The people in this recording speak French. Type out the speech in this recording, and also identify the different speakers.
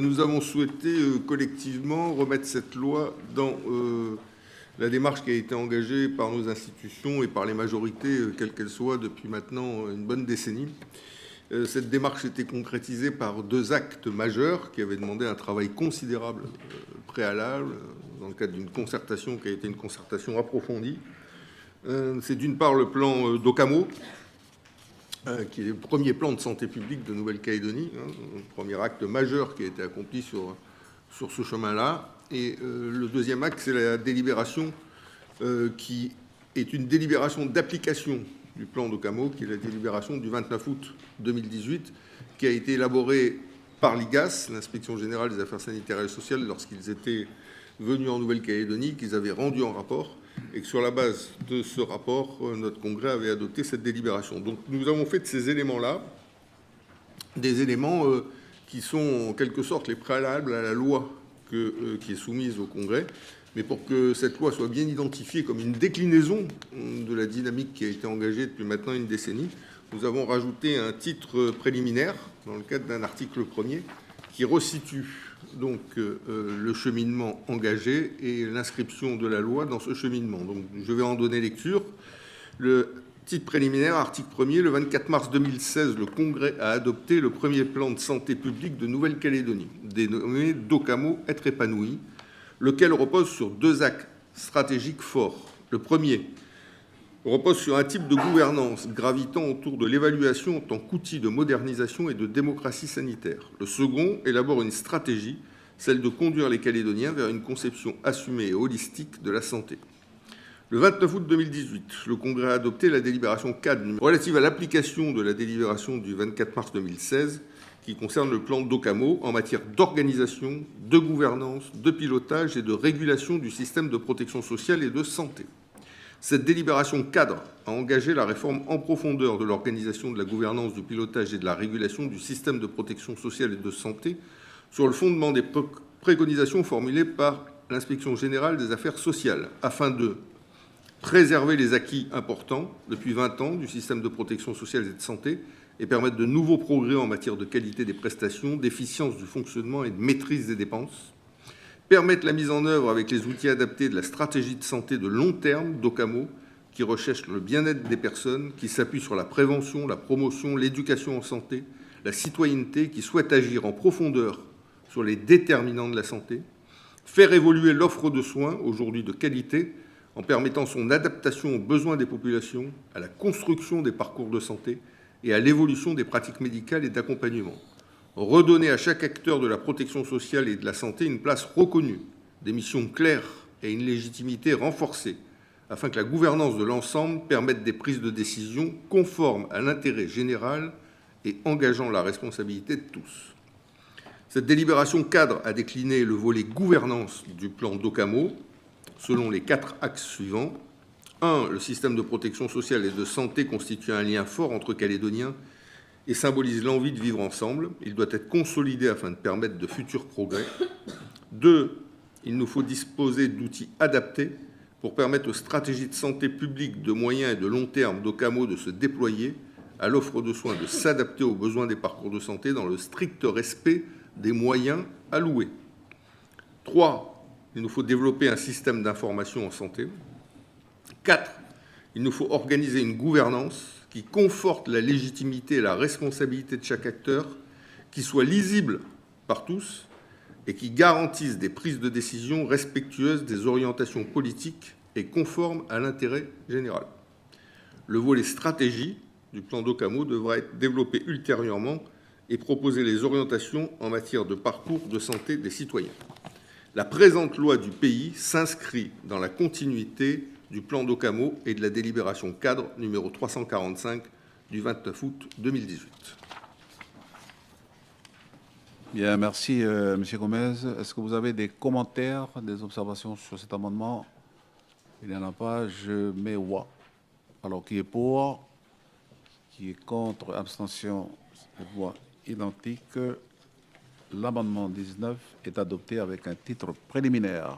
Speaker 1: Nous avons souhaité collectivement remettre cette loi dans la démarche qui a été engagée par nos institutions et par les majorités, quelles qu'elles soient, depuis maintenant une bonne décennie. Cette démarche était concrétisée par deux actes majeurs qui avaient demandé un travail considérable préalable dans le cadre d'une concertation qui a été une concertation approfondie. C'est d'une part le plan d'Ocamo, qui est le premier plan de santé publique de Nouvelle-Calédonie, le premier acte majeur qui a été accompli sur ce chemin-là. Et le deuxième acte, c'est la délibération qui est une délibération d'application du plan d'Ocamo, qui est la délibération du 29 août 2018, qui a été élaborée par l'IGAS, l'Inspection générale des affaires sanitaires et sociales, lorsqu'ils étaient venus en Nouvelle-Calédonie, qu'ils avaient rendu en rapport, et que sur la base de ce rapport, notre Congrès avait adopté cette délibération. Donc nous avons fait de ces éléments-là des éléments qui sont en quelque sorte les préalables à la loi qui est soumise au Congrès, mais pour que cette loi soit bien identifiée comme une déclinaison de la dynamique qui a été engagée depuis maintenant une décennie, nous avons rajouté un titre préliminaire dans le cadre d'un article premier qui resitue donc le cheminement engagé et l'inscription de la loi dans ce cheminement. Donc je vais en donner lecture. Le titre préliminaire, article 1er, le 24 mars 2016, le Congrès a adopté le premier plan de santé publique de Nouvelle-Calédonie, dénommé d'Ocamo Être épanoui, lequel repose sur deux axes stratégiques forts. Le premier repose sur un type de gouvernance gravitant autour de l'évaluation en tant qu'outil de modernisation et de démocratie sanitaire. Le second élabore une stratégie, celle de conduire les Calédoniens vers une conception assumée et holistique de la santé. Le 29 août 2018, le Congrès a adopté la délibération cadre relative à l'application de la délibération du 24 mars 2016 qui concerne le plan d'Ocamo en matière d'organisation, de gouvernance, de pilotage et de régulation du système de protection sociale et de santé. Cette délibération cadre a engagé la réforme en profondeur de l'organisation, de la gouvernance, du pilotage et de la régulation du système de protection sociale et de santé sur le fondement des préconisations formulées par l'Inspection générale des affaires sociales, afin de préserver les acquis importants depuis 20 ans du système de protection sociale et de santé et permettre de nouveaux progrès en matière de qualité des prestations, d'efficience du fonctionnement et de maîtrise des dépenses, permettre la mise en œuvre avec les outils adaptés de la stratégie de santé de long terme d'Ocamo, qui recherche le bien-être des personnes, qui s'appuie sur la prévention, la promotion, l'éducation en santé, la citoyenneté, qui souhaite agir en profondeur sur les déterminants de la santé, faire évoluer l'offre de soins, aujourd'hui de qualité, en permettant son adaptation aux besoins des populations, à la construction des parcours de santé et à l'évolution des pratiques médicales et d'accompagnement. Redonner à chaque acteur de la protection sociale et de la santé une place reconnue, des missions claires et une légitimité renforcée, afin que la gouvernance de l'ensemble permette des prises de décision conformes à l'intérêt général et engageant la responsabilité de tous. Cette délibération cadre a décliné le volet gouvernance du plan d'Ocamo selon les 4 axes suivants. 1. Le système de protection sociale et de santé constitue un lien fort entre Calédoniens et symbolise l'envie de vivre ensemble. Il doit être consolidé afin de permettre de futurs progrès. 2. Il nous faut disposer d'outils adaptés pour permettre aux stratégies de santé publique de moyen et de long terme d'Ocamo de se déployer, à l'offre de soins de s'adapter aux besoins des parcours de santé dans le strict respect des moyens alloués. 3. Il nous faut développer un système d'information en santé. 4. Il nous faut organiser une gouvernance qui conforte la légitimité et la responsabilité de chaque acteur, qui soit lisible par tous et qui garantisse des prises de décision respectueuses des orientations politiques et conformes à l'intérêt général. Le volet stratégie du plan d'Ocamo devra être développé ultérieurement et proposer les orientations en matière de parcours de santé des citoyens. La présente loi du pays s'inscrit dans la continuité du plan d'Ocamo et de la délibération cadre numéro 345 du 29 août 2018.
Speaker 2: Bien, merci M. Gomez. Est-ce que vous avez des commentaires, des observations sur cet amendement? Il n'y en a pas. Je mets voix. Alors, qui est pour? Qui est contre? Abstention? Voix identique. L'amendement 19 est adopté avec un titre préliminaire.